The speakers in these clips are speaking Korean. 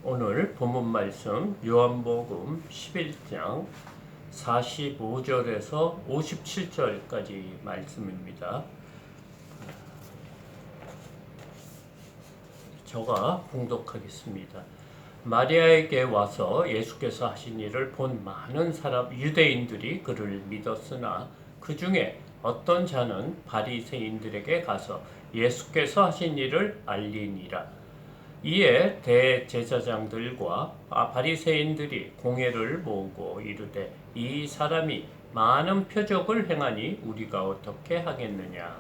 오늘 본문 말씀 요한복음 11장 45절에서 57절까지 말씀입니다. 저가 봉독하겠습니다. 마리아에게 와서 예수께서 하신 일을 본 많은 유대인들이 그를 믿었으나 그 중에 어떤 자는 바리새인들에게 가서 예수께서 하신 일을 알리니라. 이에 대제사장들과 바리새인들이 공회를 모으고 이르되 이 사람이 많은 표적을 행하니 우리가 어떻게 하겠느냐.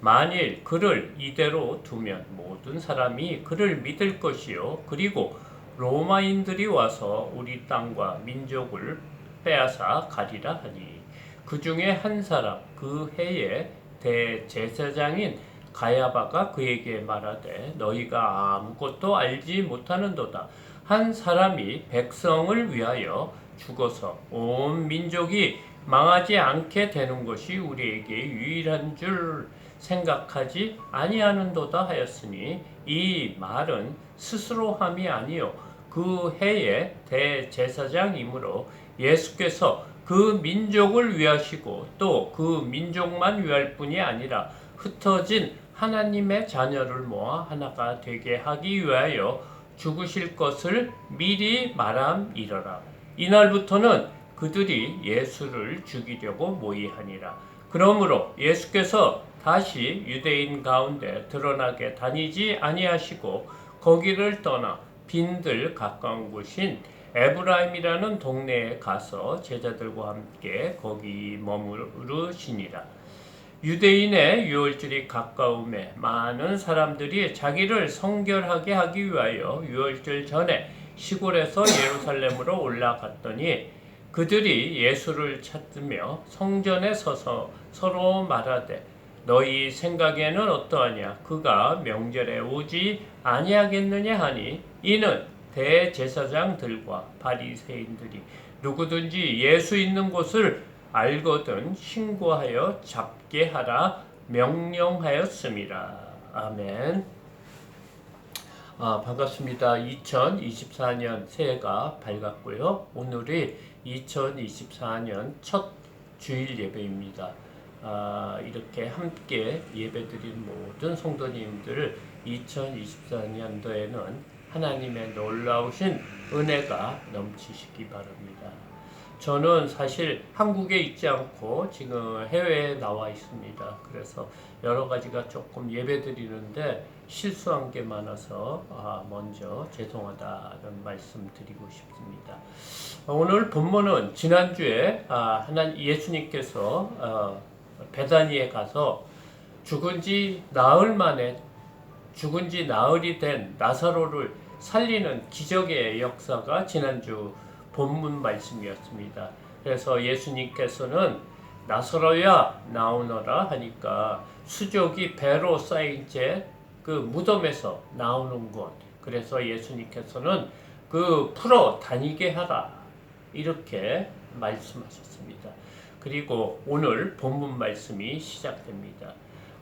만일 그를 이대로 두면 모든 사람이 그를 믿을 것이요 그리고 로마인들이 와서 우리 땅과 민족을 빼앗아 가리라 하니 그 중에 한 사람 그 해에 대제사장인 가야바가 그에게 말하되 너희가 아무것도 알지 못하는도다. 한 사람이 백성을 위하여 죽어서 온 민족이 망하지 않게 되는 것이 우리에게 유일한 줄 생각하지 아니하는도다 하였으니 이 말은 스스로 함이 아니요 그 해에 대제사장이므로 예수께서 그 민족을 위하시고 또 그 민족만 위할 뿐이 아니라 흩어진 하나님의 자녀를 모아 하나가 되게 하기 위하여 죽으실 것을 미리 말함이러라. 이날부터는 그들이 예수를 죽이려고 모의하니라. 그러므로 예수께서 다시 유대인 가운데 드러나게 다니지 아니하시고 거기를 떠나 빈들 가까운 곳인 에브라임이라는 동네에 가서 제자들과 함께 거기 머무르시니라. 유대인의 유월절이 가까움에 많은 사람들이 자기를 성결하게 하기 위하여 유월절 전에 시골에서 예루살렘으로 올라갔더니 그들이 예수를 찾으며 성전에 서서 서로 말하되 너희 생각에는 어떠하냐 그가 명절에 오지 아니하겠느냐 하니 이는 대제사장들과 바리새인들이 누구든지 예수 있는 곳을 알거든 신고하여 잡게 하라 명령하였습니다. 아멘. 반갑습니다. 2024년 새해가 밝았고요. 오늘이 2024년 첫 주일 예배입니다. 이렇게 함께 예배드린 모든 성도님들 2024년도에는 하나님의 놀라우신 은혜가 넘치시기 바랍니다. 저는 사실 한국에 있지 않고 지금 해외에 나와 있습니다. 그래서 여러 가지가 조금 예배드리는데 실수한 게 많아서 먼저 죄송하다는 말씀 드리고 싶습니다. 오늘 본문은 지난주에 예수님께서 베다니에 가서 죽은 지 나흘이 된 나사로를 살리는 기적의 역사가 지난주 본문 말씀이었습니다. 그래서 예수님께서는 나사로야 나오너라 하니까 수족이 배로 쌓인 채 그 무덤에서 나오는 곳, 그래서 예수님께서는 그 풀어 다니게 하라 이렇게 말씀하셨습니다. 그리고 오늘 본문 말씀이 시작됩니다.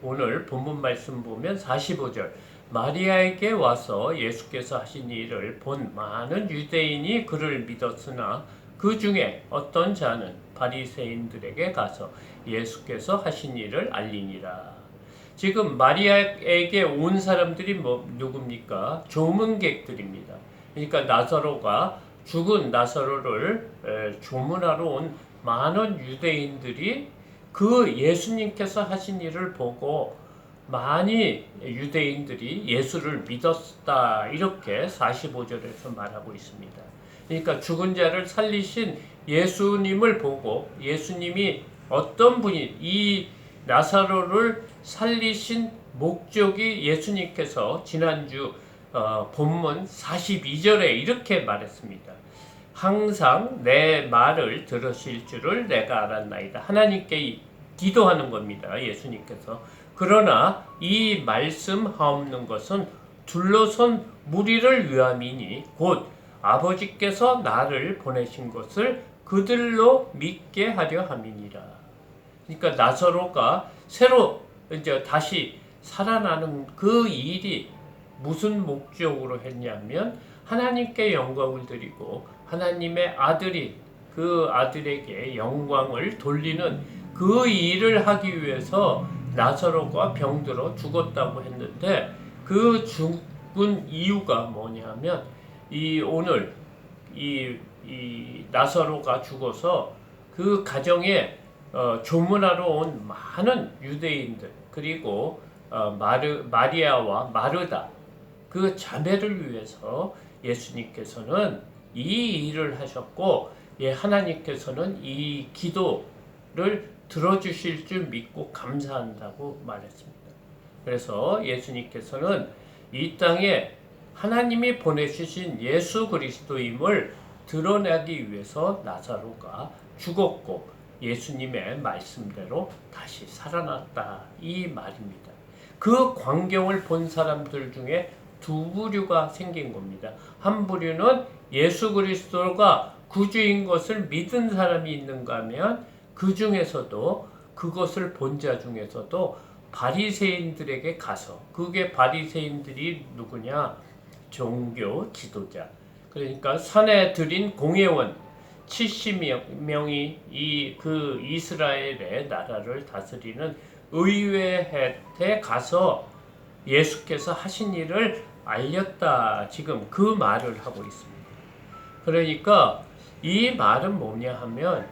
오늘 본문 말씀 보면 45절 마리아에게 와서 예수께서 하신 일을 본 많은 유대인이 그를 믿었으나 그 중에 어떤 자는 바리새인들에게 가서 예수께서 하신 일을 알리니라. 지금 마리아에게 온 사람들이 누굽니까? 조문객들입니다. 그러니까 죽은 나사로를 조문하러 온 많은 유대인들이 그 예수님께서 하신 일을 보고 많이 유대인들이 예수를 믿었다 이렇게 45절에서 말하고 있습니다. 그러니까 죽은 자를 살리신 예수님을 보고 예수님이 어떤 분이 이 나사로를 살리신 목적이 예수님께서 지난주 본문 42절에 이렇게 말했습니다. 항상 내 말을 들으실 줄을 내가 알았나이다. 하나님께 기도하는 겁니다. 예수님께서. 그러나 이 말씀하옵는 것은 둘러선 무리를 위함이니 곧 아버지께서 나를 보내신 것을 그들로 믿게 하려 함이니라. 그러니까 나사로가 새로 이제 다시 살아나는 그 일이 무슨 목적으로 했냐면 하나님께 영광을 드리고 하나님의 아들이 그 아들에게 영광을 돌리는 그 일을 하기 위해서 나사로가 병들어 죽었다고 했는데 그 죽은 이유가 뭐냐면 오늘 이 나사로가 죽어서 그 가정에 조문하러 온 많은 유대인들 그리고 마리아와 마르다 그 자매를 위해서 예수님께서는 이 일을 하셨고 하나님께서는 이 기도를 들어주실 줄 믿고 감사한다고 말했습니다. 그래서 예수님께서는 이 땅에 하나님이 보내주신 예수 그리스도임을 드러내기 위해서 나사로가 죽었고 예수님의 말씀대로 다시 살아났다 이 말입니다. 그 광경을 본 사람들 중에 두 부류가 생긴 겁니다. 한 부류는 예수 그리스도가 구주인 것을 믿은 사람이 있는가 하면 그 중에서도 그것을 본 자 중에서도 바리새인들에게 가서 그게 바리새인들이 누구냐? 종교 지도자. 그러니까 산에 들인 공회원 70명이 그 이스라엘의 나라를 다스리는 의회에 가서 예수께서 하신 일을 알렸다. 지금 그 말을 하고 있습니다. 그러니까 이 말은 뭐냐 하면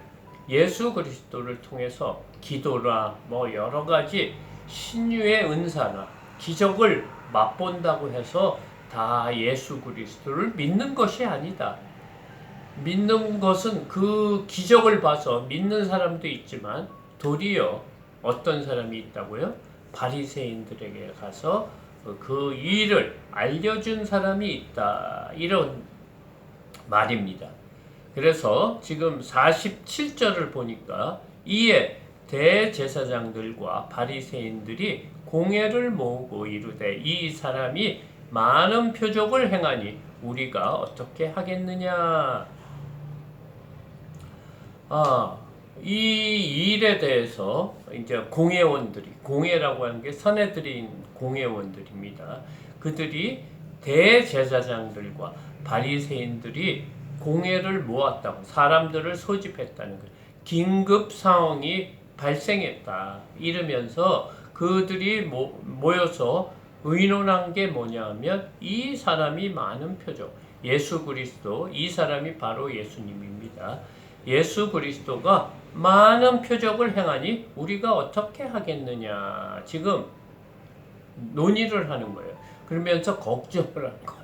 예수 그리스도를 통해서 기도나 여러 가지 신유의 은사나 기적을 맛본다고 해서 다 예수 그리스도를 믿는 것이 아니다. 믿는 것은 그 기적을 봐서 믿는 사람도 있지만 도리어 어떤 사람이 있다고요? 바리새인들에게 가서 그 일을 알려준 사람이 있다. 이런 말입니다. 그래서 지금 47절을 보니까 이에 대제사장들과 바리새인들이 공회를 모으고 이르되 이 사람이 많은 표적을 행하니 우리가 어떻게 하겠느냐. 이 일에 대해서 이제 공회라고 하는 게 선해드린 공회원들입니다. 그들이 대제사장들과 바리새인들이 공회를 모았다고 사람들을 소집했다는 거예요. 긴급 상황이 발생했다 이러면서 그들이 모여서 의논한 게 뭐냐면 이 사람이 많은 표적 예수 그리스도 이 사람이 바로 예수님입니다. 예수 그리스도가 많은 표적을 행하니 우리가 어떻게 하겠느냐 지금 논의를 하는 거예요. 그러면서 걱정을 하는 거예요.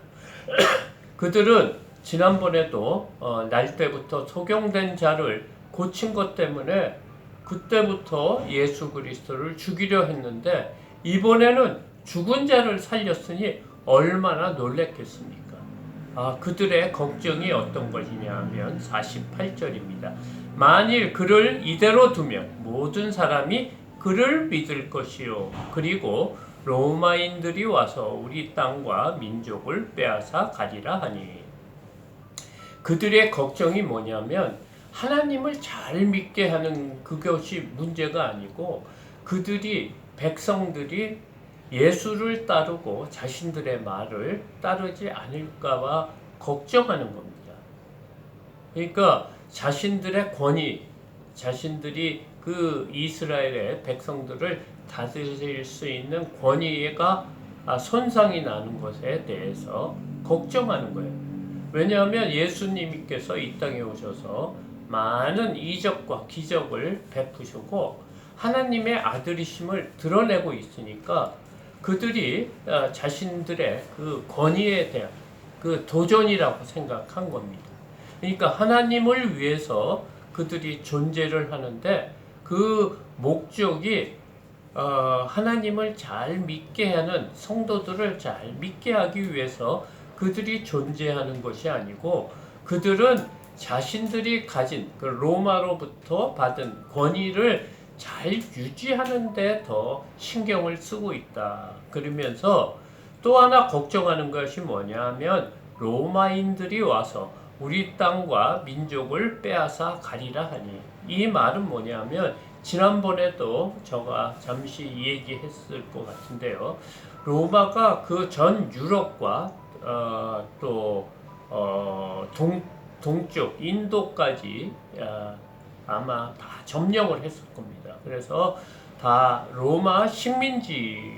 그들은 지난번에도 날 때부터 소경된 자를 고친 것 때문에 그때부터 예수 그리스도를 죽이려 했는데 이번에는 죽은 자를 살렸으니 얼마나 놀랬겠습니까? 그들의 걱정이 어떤 것이냐 하면 48절입니다. 만일 그를 이대로 두면 모든 사람이 그를 믿을 것이요 그리고 로마인들이 와서 우리 땅과 민족을 빼앗아 가리라 하니 그들의 걱정이 뭐냐면 하나님을 잘 믿게 하는 그것이 문제가 아니고 백성들이 예수를 따르고 자신들의 말을 따르지 않을까봐 걱정하는 겁니다. 그러니까 자신들의 권위, 자신들이 그 이스라엘의 백성들을 다스릴 수 있는 권위가 손상이 나는 것에 대해서 걱정하는 거예요. 왜냐하면 예수님께서 이 땅에 오셔서 많은 이적과 기적을 베푸시고 하나님의 아들이심을 드러내고 있으니까 그들이 자신들의 그 권위에 대한 그 도전이라고 생각한 겁니다. 그러니까 하나님을 위해서 그들이 존재를 하는데 그 목적이 하나님을 잘 믿게 하는 성도들을 잘 믿게 하기 위해서 그들이 존재하는 것이 아니고 그들은 자신들이 가진 그 로마로부터 받은 권위를 잘 유지하는 데 더 신경을 쓰고 있다. 그러면서 또 하나 걱정하는 것이 뭐냐면 로마인들이 와서 우리 땅과 민족을 빼앗아 가리라 하니 이 말은 뭐냐면 지난번에도 제가 잠시 얘기했을 것 같은데요. 로마가 그 전 유럽과 동쪽 인도까지 아마 다 점령을 했을 겁니다. 그래서 다 로마 식민지였기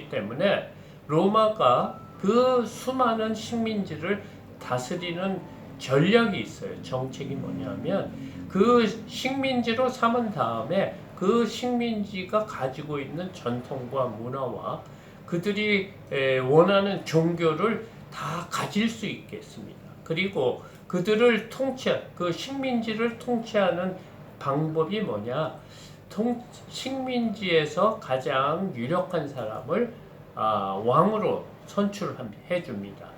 때문에 로마가 그 수많은 식민지를 다스리는 전략이 있어요. 정책이 뭐냐면 그 식민지로 삼은 다음에 그 식민지가 가지고 있는 전통과 문화와 그들이 원하는 종교를 다 가질 수 있겠습니다. 그리고 그들을 그 식민지를 통치하는 방법이 뭐냐? 식민지에서 가장 유력한 사람을 왕으로 선출해 줍니다.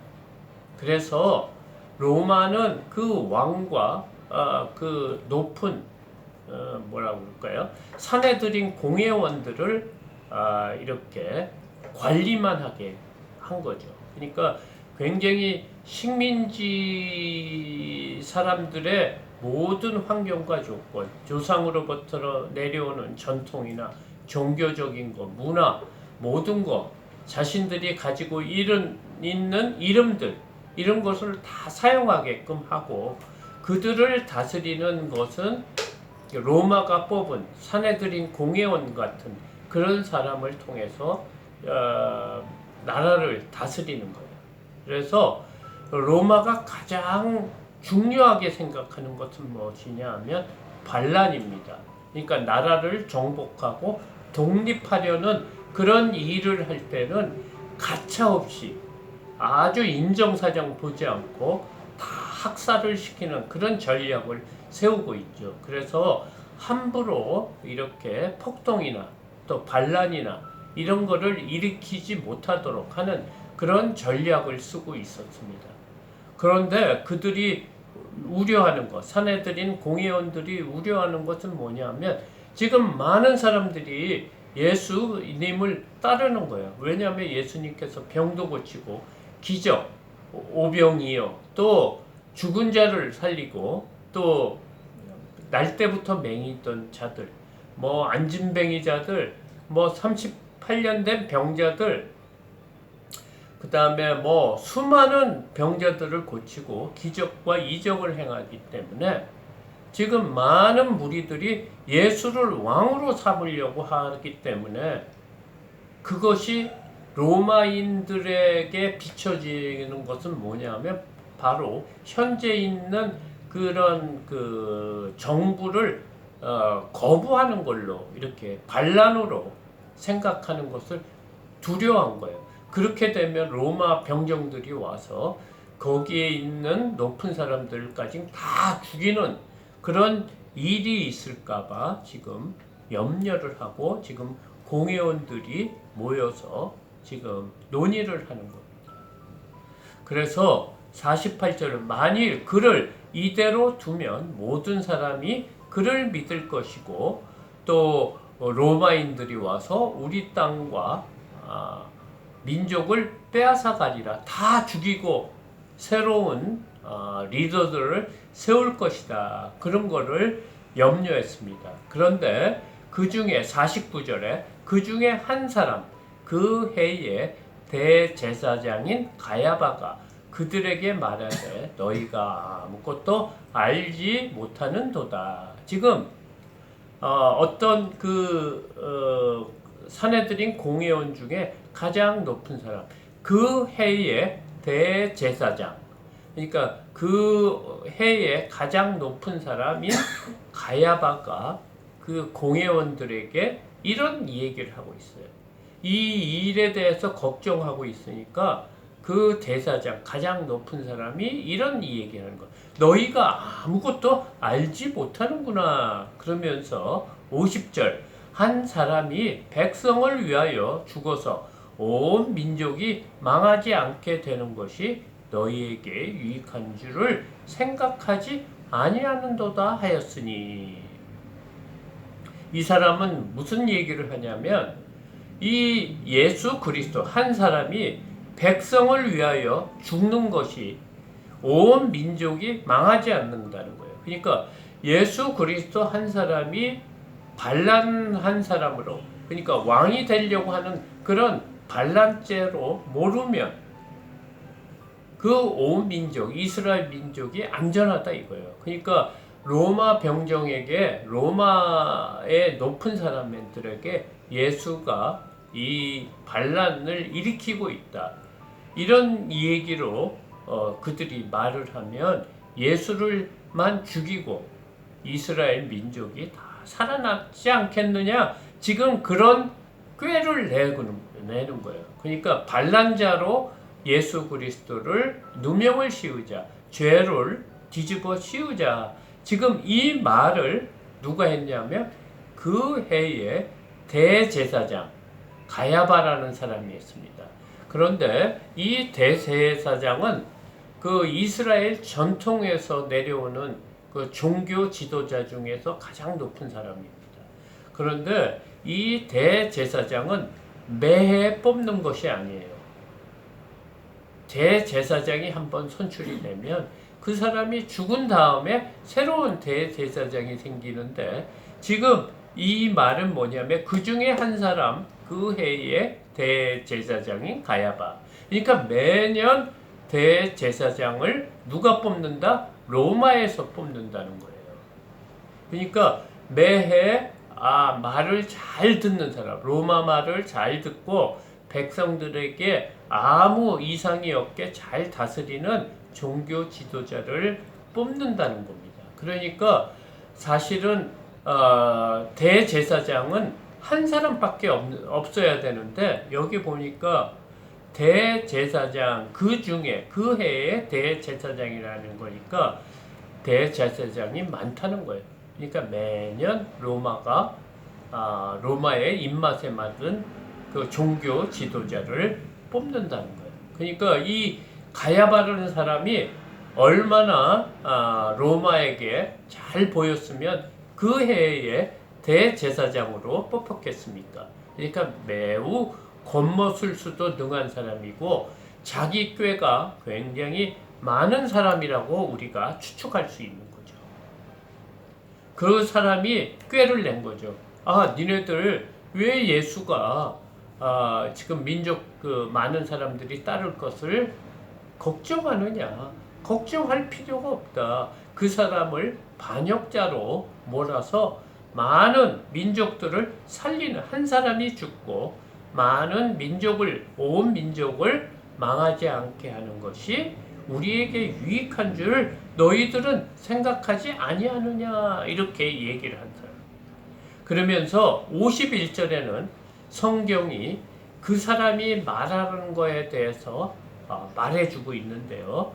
그래서 로마는 그 왕과 그 높은 뭐라고 그럴까요? 사내들인 공회원들을 이렇게 관리만 하게 한 거죠. 그러니까 굉장히 식민지 사람들의 모든 환경과 조건, 조상으로부터 내려오는 전통이나 종교적인 것, 문화, 모든 것, 자신들이 가지고 있는 이름들, 이런 것을 다 사용하게끔 하고 그들을 다스리는 것은 로마가 뽑은 사내들인 공회원 같은 그런 사람을 통해서 나라를 다스리는 거예요. 그래서 로마가 가장 중요하게 생각하는 것은 무엇이냐 하면 반란입니다. 그러니까 나라를 정복하고 독립하려는 그런 일을 할 때는 가차없이 아주 인정사정 보지 않고 다 학살을 시키는 그런 전략을 세우고 있죠. 그래서 함부로 이렇게 폭동이나 또 반란이나 이런 거를 일으키지 못하도록 하는 그런 전략을 쓰고 있었습니다. 그런데 그들이 우려하는 것, 사내들인 공회원들이 우려하는 것은 뭐냐면 지금 많은 사람들이 예수님을 따르는 거예요. 왜냐하면 예수님께서 병도 고치고 기적, 오병이어, 또 죽은 자를 살리고 또 날 때부터 맹이 있던 자들, 뭐 안진뱅이자들, 뭐 38년 된 병자들, 그 다음에 뭐 수많은 병자들을 고치고 기적과 이적을 행하기 때문에 지금 많은 무리들이 예수를 왕으로 삼으려고 하기 때문에 그것이 로마인들에게 비춰지는 것은 뭐냐면 바로 현재 있는 그런 그 정부를 거부하는 걸로 이렇게 반란으로 생각하는 것을 두려워한 거예요. 그렇게 되면 로마 병정들이 와서 거기에 있는 높은 사람들까지 다 죽이는 그런 일이 있을까봐 지금 염려를 하고 지금 공회원들이 모여서 지금 논의를 하는 겁니다. 그래서 48절은 만일 그를 이대로 두면 모든 사람이 그를 믿을 것이고 또 로마인들이 와서 우리 땅과 민족을 빼앗아 가리라. 다 죽이고 새로운 리더들을 세울 것이다. 그런 거를 염려했습니다. 그런데 그 중에 49절에 그 중에 한 사람, 그 해에 대제사장인 가야바가 그들에게 말하되 너희가 아무것도 알지 못하는도다. 지금 어떤 사내들인 공회원 중에 가장 높은 사람, 그 해의 대제사장, 그러니까 그 해의 가장 높은 사람인 가야바가 그 공회원들에게 이런 얘기를 하고 있어요. 이 일에 대해서 걱정하고 있으니까 그 대사장, 가장 높은 사람이 이런 얘기를 하는 거예요. 너희가 아무것도 알지 못하는구나. 그러면서 50절, 한 사람이 백성을 위하여 죽어서 온 민족이 망하지 않게 되는 것이 너희에게 유익한 줄을 생각하지 아니하는도다 하였으니. 이 사람은 무슨 얘기를 하냐면 이 예수 그리스도 한 사람이 백성을 위하여 죽는 것이 온 민족이 망하지 않는다는 거예요. 그러니까 예수 그리스도 한 사람이 반란한 사람으로, 그러니까 왕이 되려고 하는 그런 반란죄로 모르면 그 온 민족, 이스라엘 민족이 안전하다 이거예요. 그러니까 로마 병정에게, 로마의 높은 사람들에게 예수가 이 반란을 일으키고 있다, 이런 얘기로 그들이 말을 하면 예수를만 죽이고 이스라엘 민족이 다 살아남지 않겠느냐, 지금 그런 꾀를 내는 거예요. 그러니까 반란자로 예수 그리스도를 누명을 씌우자, 죄를 뒤집어 씌우자, 지금 이 말을 누가 했냐면 그 해에 대제사장 가야바라는 사람이 했습니다. 그런데 이 대제사장은 그 이스라엘 전통에서 내려오는 그 종교 지도자 중에서 가장 높은 사람입니다. 그런데 이 대제사장은 매해 뽑는 것이 아니에요. 대제사장이 한번 선출이 되면 그 사람이 죽은 다음에 새로운 대제사장이 생기는데, 지금 이 말은 뭐냐면 그 중에 한 사람, 그 해의 대제사장인 가야바. 그러니까 매년 대제사장을 누가 뽑는다? 로마에서 뽑는다는 거예요. 그러니까 매해 말을 잘 듣는 사람, 로마 말을 잘 듣고 백성들에게 아무 이상이 없게 잘 다스리는 종교 지도자를 뽑는다는 겁니다. 그러니까 사실은 대제사장은 한 사람밖에 없어야 되는데, 여기 보니까 대제사장, 그 중에 그 해에 대제사장이라는 거니까 대제사장이 많다는 거예요. 그러니까 매년 로마의 입맛에 맞은 그 종교 지도자를 뽑는다는 거예요. 그러니까 이 가야바라는 사람이 얼마나 로마에게 잘 보였으면 그 해에 대제사장으로 뽑혔겠습니까? 그러니까 매우 겉멋술수도 능한 사람이고 자기 꾀가 굉장히 많은 사람이라고 우리가 추측할 수 있는 거죠. 그 사람이 꾀를 낸 거죠. 니네들 왜 예수가 지금 민족 많은 사람들이 따를 것을 걱정하느냐? 걱정할 필요가 없다. 그 사람을 반역자로 몰아서 많은 민족들을 살리는, 한 사람이 죽고 많은 민족을, 온 민족을 망하지 않게 하는 것이 우리에게 유익한 줄 너희들은 생각하지 아니하느냐, 이렇게 얘기를 한 사람. 그러면서 51절에는 성경이 그 사람이 말하는 거에 대해서 말해주고 있는데요.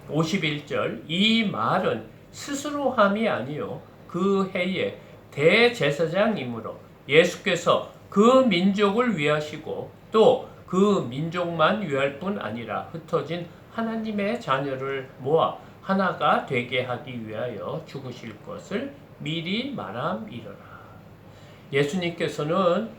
51절, 이 말은 스스로 함이 아니요 그 해에 대제사장이므로 예수께서 그 민족을 위하시고 또 그 민족만 위할 뿐 아니라 흩어진 하나님의 자녀를 모아 하나가 되게 하기 위하여 죽으실 것을 미리 말함이러라. 예수님께서는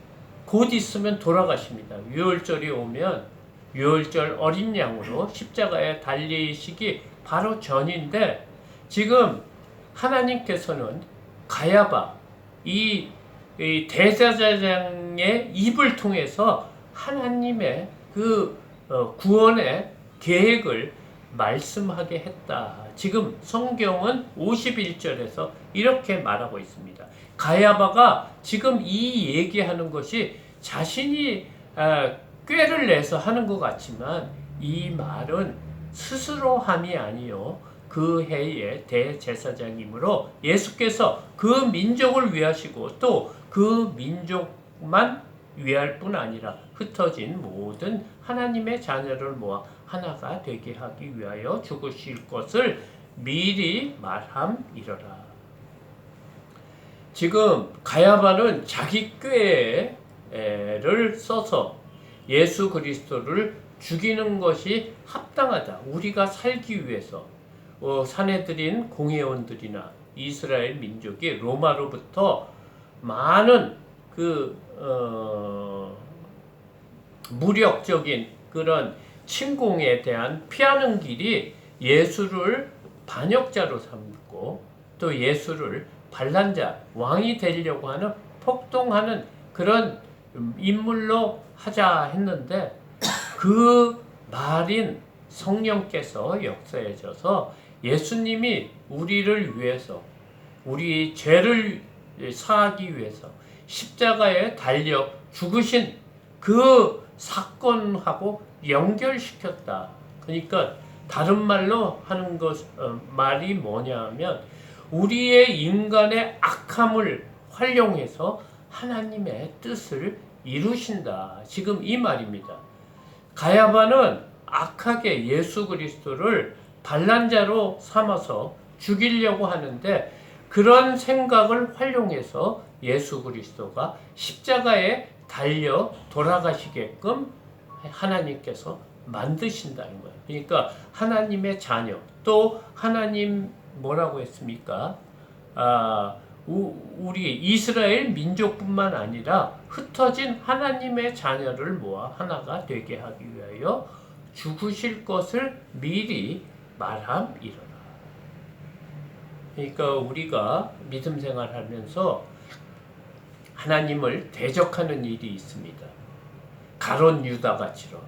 곧 있으면 돌아가십니다. 유월절이 오면 유월절 어린 양으로 십자가에 달리시기 바로 전인데, 지금 하나님께서는 가야바, 이 대제사장의 입을 통해서 하나님의 그 구원의 계획을 말씀하게 했다. 지금 성경은 51절에서 이렇게 말하고 있습니다. 가야바가 지금 이 얘기하는 것이 자신이 꾀를 내서 하는 것 같지만 이 말은 스스로 함이 아니요 그 해의 대제사장이므로 예수께서 그 민족을 위하시고 또 그 민족만 위할 뿐 아니라 흩어진 모든 하나님의 자녀를 모아 하나가 되게 하기 위하여 죽으실 것을 미리 말함이러라. 지금 가야바는 자기 꾀를 써서 예수 그리스도를 죽이는 것이 합당하다, 우리가 살기 위해서 사내들인 공회원들이나 이스라엘 민족이 로마로부터 많은 무력적인 그런 침공에 대한 피하는 길이 예수를 반역자로 삼고 또 예수를 반란자, 왕이 되려고 하는 폭동하는 그런 인물로 하자 했는데 그 말인 성령께서 역사해져서 예수님이 우리를 위해서 우리 죄를 사하기 위해서 십자가에 달려 죽으신 그 사건하고 연결시켰다. 그러니까 다른 말로 하는 말이 뭐냐면 우리의 인간의 악함을 활용해서 하나님의 뜻을 이루신다. 지금 이 말입니다. 가야바는 악하게 예수 그리스도를 반란자로 삼아서 죽이려고 하는데 그런 생각을 활용해서 예수 그리스도가 십자가에 달려 돌아가시게끔 하나님께서 만드신다는 거예요. 그러니까 하나님의 자녀, 또 하나님 뭐라고 했습니까? 우리 이스라엘 민족뿐만 아니라 흩어진 하나님의 자녀를 모아 하나가 되게 하기 위하여 죽으실 것을 미리 말함이로라. 그러니까 우리가 믿음 생활하면서 하나님을 대적하는 일이 있습니다. 가론 유다 같이로.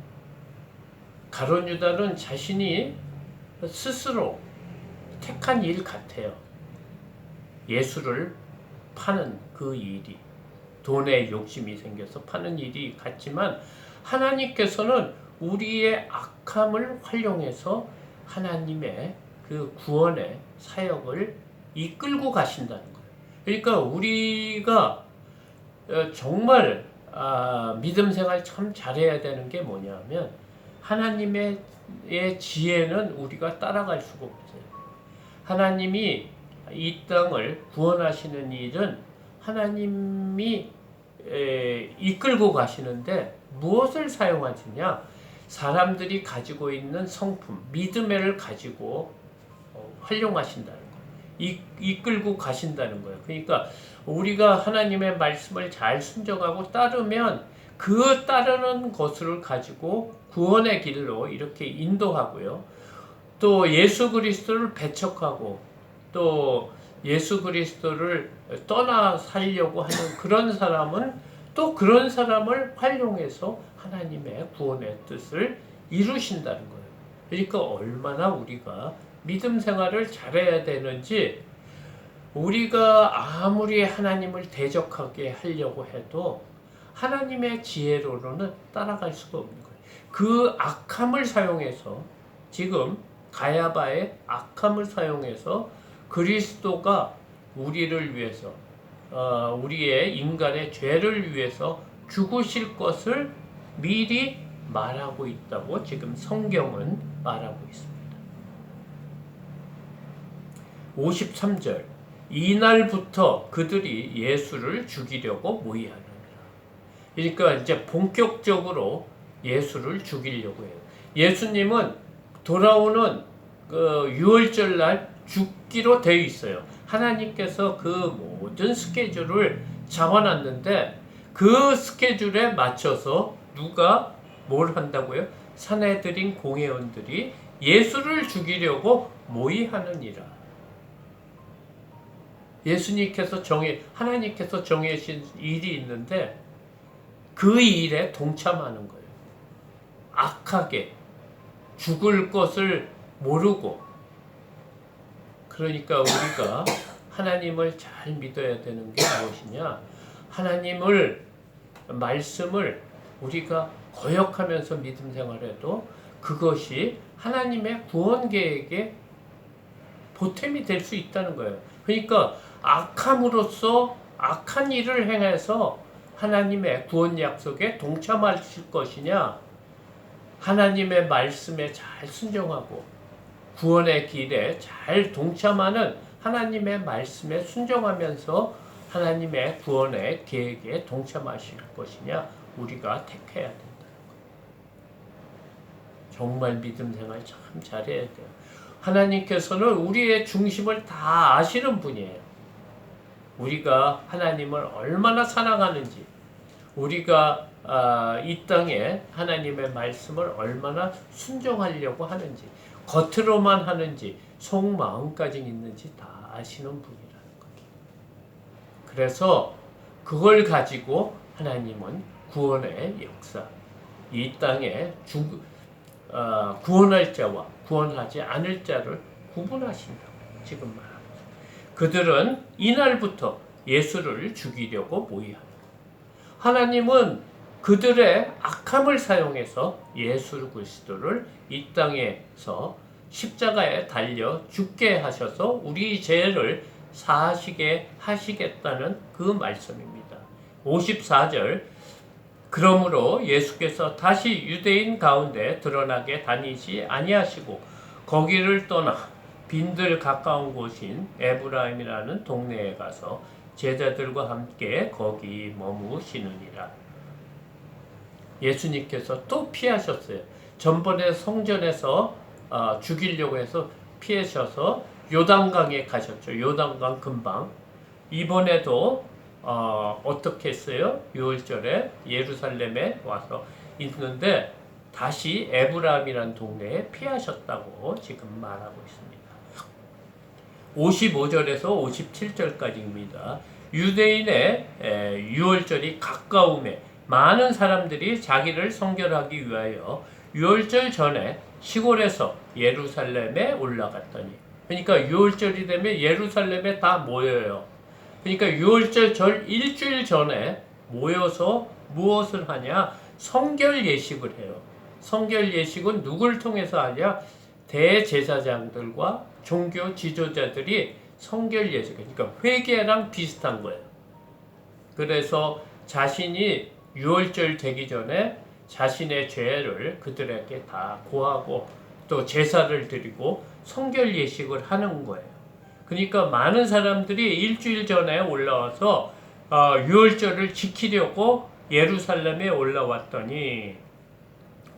가론 유다는 자신이 스스로 택한 일 같아요. 예수를 파는 그 일이 돈에 욕심이 생겨서 파는 일이 같지만 하나님께서는 우리의 악함을 활용해서 하나님의 그 구원의 사역을 이끌고 가신다는 거예요. 그러니까 우리가 정말 믿음 생활 참 잘해야 되는 게 뭐냐면 하나님의 지혜는 우리가 따라갈 수가 없어요. 하나님이 이 땅을 구원하시는 일은 하나님이 이끌고 가시는데 무엇을 사용하시냐? 사람들이 가지고 있는 성품, 믿음을 가지고 활용하신다는 거예요. 이끌고 가신다는 거예요. 그러니까 우리가 하나님의 말씀을 잘 순종하고 따르면 그 따르는 것을 가지고 구원의 길로 이렇게 인도하고요. 또 예수 그리스도를 배척하고 또 예수 그리스도를 떠나 살려고 하는 그런 사람은 또 그런 사람을 활용해서 하나님의 구원의 뜻을 이루신다는 거예요. 그러니까 얼마나 우리가 믿음 생활을 잘해야 되는지 우리가 아무리 하나님을 대적하게 하려고 해도 하나님의 지혜로는 따라갈 수가 없는 거예요. 그 악함을 사용해서 지금 가야바의 악함을 사용해서 그리스도가 우리를 위해서 우리의 인간의 죄를 위해서 죽으실 것을 미리 말하고 있다고 지금 성경은 말하고 있습니다. 53절 이날부터 그들이 예수를 죽이려고 모의하느니라. 그러니까 이제 본격적으로 예수를 죽이려고 해요. 예수님은 돌아오는 그 유월절날 죽기로 되어 있어요. 하나님께서 그 모든 스케줄을 잡아놨는데 그 스케줄에 맞춰서 누가 뭘 한다고요? 산헤드린 공회원들이 예수를 죽이려고 모의하느니라. 하나님께서 정해진 일이 있는데 그 일에 동참하는 거예요. 악하게 죽을 것을 모르고. 그러니까 우리가 하나님을 잘 믿어야 되는 게 무엇이냐? 하나님을 말씀을 우리가 거역하면서 믿음 생활해도 그것이 하나님의 구원 계획에 보탬이 될 수 있다는 거예요. 그러니까 악함으로써 악한 일을 행해서 하나님의 구원 약속에 동참하실 것이냐? 하나님의 말씀에 잘 순종하고 구원의 길에 잘 동참하는 하나님의 말씀에 순종하면서 하나님의 구원의 계획에 동참하실 것이냐? 우리가 택해야 된다는 거예요. 정말 믿음 생활 참 잘해야 돼요. 하나님께서는 우리의 중심을 다 아시는 분이에요. 우리가 하나님을 얼마나 사랑하는지, 우리가 이 땅에 하나님의 말씀을 얼마나 순종하려고 하는지, 겉으로만 하는지 속마음까지 있는지 다 아시는 분이라는 거예요. 그래서 그걸 가지고 하나님은 구원의 역사. 이 땅에 구원할 자와 구원하지 않을 자를 구분하신다고 지금 말합니다. 그들은 이날부터 예수를 죽이려고 모의합니다. 하나님은 그들의 악함을 사용해서 예수 그리스도를 이 땅에서 십자가에 달려 죽게 하셔서 우리 죄를 사하시게 하시겠다는 그 말씀입니다. 54절 그러므로 예수께서 다시 유대인 가운데 드러나게 다니지 아니하시고 거기를 떠나 빈들 가까운 곳인 에브라임이라는 동네에 가서 제자들과 함께 거기 머무시느니라. 예수님께서 또 피하셨어요. 전번에 성전에서 죽이려고 해서 피하셔서 요단강에 가셨죠. 요단강 근방. 이번에도 어떻게 했어요? 6월절에 예루살렘에 와서 있는데 다시 에브라임이라는 동네에 피하셨다고 지금 말하고 있습니다. 55절에서 57절까지입니다. 유대인의 6월절이 가까움에 많은 사람들이 자기를 성결하기 위하여 6월절 전에 시골에서 예루살렘에 올라갔더니, 그러니까 6월절이 되면 예루살렘에 다 모여요. 그러니까 6월절 절 일주일 전에 모여서 무엇을 하냐? 성결 예식을 해요. 성결 예식은 누굴 통해서 하냐? 대제사장들과 종교 지도자들이 성결 예식, 그러니까 회개랑 비슷한 거예요. 그래서 자신이 6월절 되기 전에 자신의 죄를 그들에게 다 고하고 또 제사를 드리고 성결 예식을 하는 거예요. 그러니까 많은 사람들이 일주일 전에 올라와서 6월절을 지키려고 예루살렘에 올라왔더니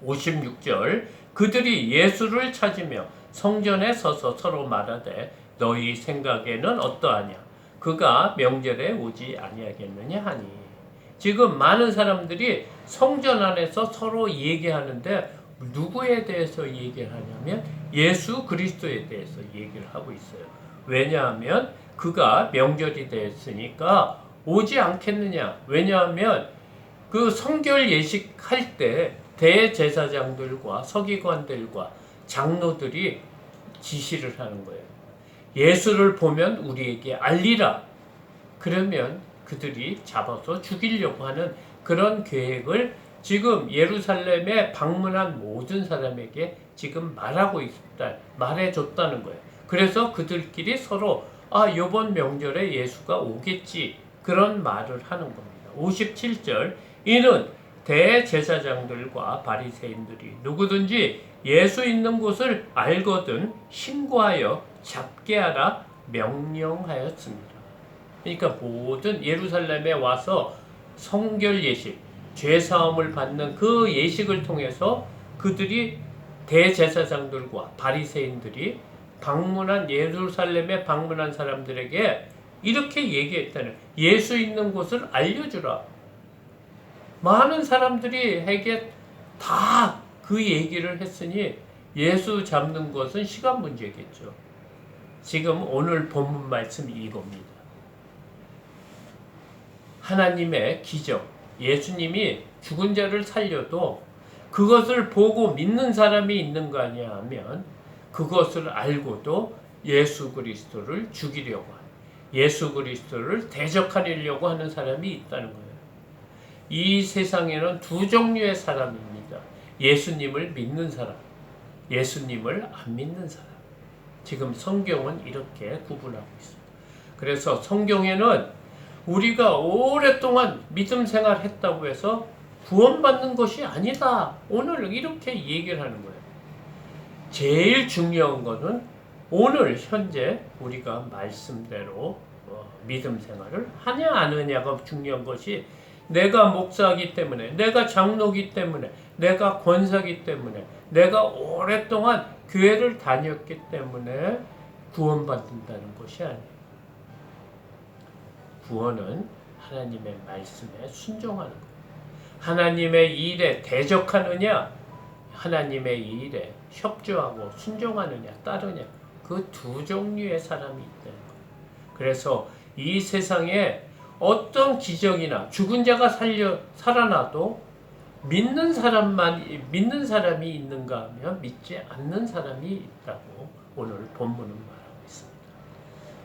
56절 그들이 예수를 찾으며 성전에 서서 서로 말하되 너희 생각에는 어떠하냐? 그가 명절에 오지 아니하겠느냐 하니. 지금 많은 사람들이 성전 안에서 서로 얘기하는데 누구에 대해서 얘기를 하냐면 예수 그리스도에 대해서 얘기를 하고 있어요. 왜냐하면 그가 명절이 됐으니까 오지 않겠느냐. 왜냐하면 그 성결 예식할 때 대제사장들과 서기관들과 장로들이 지시를 하는 거예요. 예수를 보면 우리에게 알리라. 그러면 그들이 잡아서 죽이려고 하는 그런 계획을 지금 예루살렘에 방문한 모든 사람에게 지금 말해줬다는 거예요. 그래서 그들끼리 서로 이번 명절에 예수가 오겠지 그런 말을 하는 겁니다. 57절 이는 대제사장들과 바리새인들이 누구든지 예수 있는 곳을 알거든 신고하여 잡게 하라 명령하였습니다. 그러니까 모든 예루살렘에 와서 성결 예식, 죄사함을 받는 그 예식을 통해서 그들이 대제사장들과 바리새인들이 예루살렘에 방문한 사람들에게 이렇게 얘기했다는 예수 있는 곳을 알려주라. 많은 사람들이 에게 다 그 얘기를 했으니 예수 잡는 것은 시간 문제겠죠. 지금 오늘 본문 말씀이 이겁니다. 하나님의 기적, 예수님이 죽은 자를 살려도 그것을 보고 믿는 사람이 있는 거 아니냐 하면 그것을 알고도 예수 그리스도를 죽이려고 하는, 예수 그리스도를 대적하려고 하는 사람이 있다는 거예요. 이 세상에는 두 종류의 사람입니다. 예수님을 믿는 사람, 예수님을 안 믿는 사람. 지금 성경은 이렇게 구분하고 있습니다. 그래서 성경에는 우리가 오랫동안 믿음 생활했다고 해서 구원받는 것이 아니다. 오늘 이렇게 얘기를 하는 거예요. 제일 중요한 것은 오늘 현재 우리가 말씀대로 믿음 생활을 하냐 안 하냐가 중요한 것이 내가 목사이기 때문에, 내가 장로이기 때문에, 내가 권사이기 때문에, 내가 오랫동안 교회를 다녔기 때문에 구원받는다는 것이 아니에요. 구원은 하나님의 말씀에 순종하는 거예요. 하나님의 일에 대적하느냐, 하나님의 일에 협조하고 순종하느냐, 따르냐, 그 두 종류의 사람이 있다는 거예요. 그래서 이 세상에 어떤 기적이나 죽은 자가 살아나도 믿는 사람이 있는가 하면 믿지 않는 사람이 있다고 오늘 본문은 말하고 있습니다.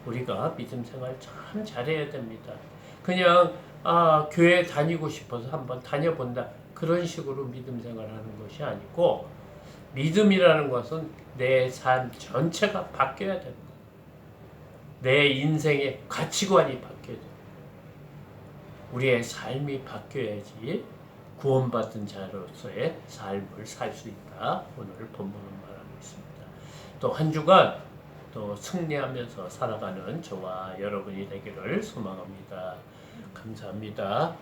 우리가 믿음 생활 참 잘해야 됩니다. 그냥 교회 다니고 싶어서 한번 다녀본다 그런 식으로 믿음 생활하는 것이 아니고 믿음이라는 것은 내 삶 전체가 바뀌어야 됩니다. 내 인생의 가치관이 바뀌어야 됩니다. 우리의 삶이 바뀌어야지 구원받은 자로서의 삶을 살 수 있다. 오늘 본문은 말하고 있습니다. 또 한 주간 또 승리하면서 살아가는 저와 여러분이 되기를 소망합니다. 감사합니다.